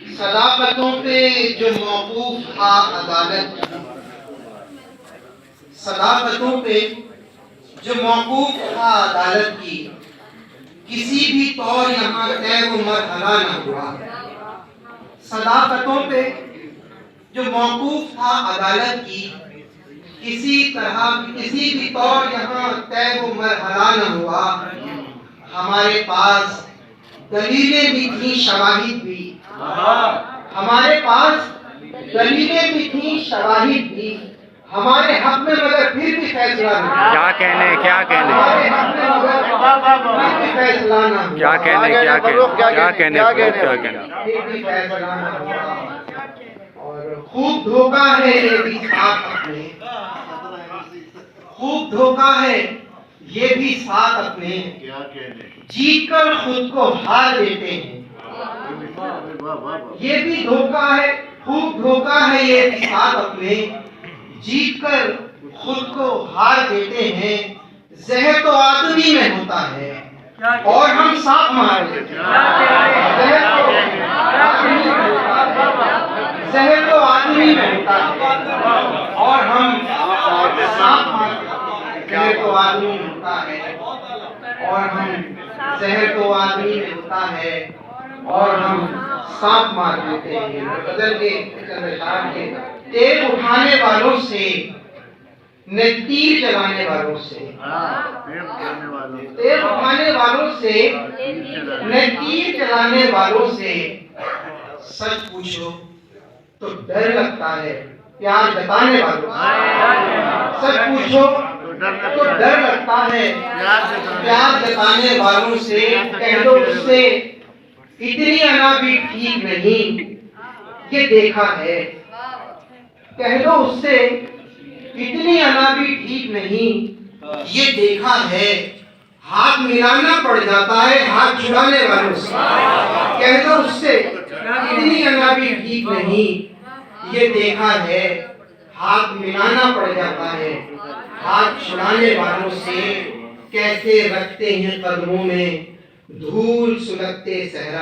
صداقتوں پہ جو موقوف تھا عدالت، صداقتوں پہ جو موقوف تھا عدالت کی، کسی بھی طور یہاں طے و مرحلہ نہ ہوا۔ صداقتوں پہ جو موقوف تھا عدالت کی، کسی بھی طور یہاں طے و مرحلہ نہ ہوا۔ ہمارے پاس دلیلیں بھی تھیں، شواہد بھی، ہمارے پاس دلیلیں بھی تھیں، شواہد بھی، ہمارے حق میں مگر پھر بھی فیصلہ نہ ہوا۔ کیا کہنے ہمارے حق میں مگر پھر بھی فیصلہ نہ ہوا۔ کیا کہنے پھر بھی فیصلہ نہ ہوا۔ اور خوب دھوکہ ہے یہ بھی ساتھ اپنے، خوب دھوکہ ہے یہ بھی ساتھ اپنے، جیت کر خود کو ہار دیتے ہیں۔ یہ بھی دھوکہ ہے، خوب دھوکہ ہے یہ بھی ساتھ اپنے، جیت کر خود کو ہار دیتے ہیں۔ زہر تو آدمی میں ہوتا ہے اور ہم سانپ مار دیتے ہیں۔ زہر تو آدمی میں ہوتا ہے اور ہم سانپ مار دیتے ہیں۔ زہر تو آدمی میں ہوتا ہے اور ہم زہر تو آدمی میں ہوتا ہے اور ہم سانپ مار دیتے ہیں۔ غزل کے اشعار کے تیر اٹھانے والوں سے نہ تیر چلانے والوں سے، تیر اٹھانے والوں سے نہ تیر چلانے والوں سے، سچ پوچھو تو ڈر لگتا ہے پیار جتانے والوں سے۔ سچ پوچھو تو ڈر لگتا ہے پیار جتانے والوں سے۔ کہہ دو اس سے اتنی انا بھی ٹھیک نہیں، یہ دیکھا ہے۔ کہہ دو اس سے اتنی انا بھی ٹھیک نہیں، یہ دیکھا ہے۔ ہاتھ ملانا پڑ جاتا ہے ہاتھ چھڑانے والوں سے۔ کہہ دو اس سے اتنی انا بھی ٹھیک نہیں، یہ دیکھا ہے۔ ہاتھ ملانا پڑ جاتا ہے ہاتھ چھڑانے والوں سے۔ کیسے رکھتے ہیں قدموں میں دھول سلگتے صحرا۔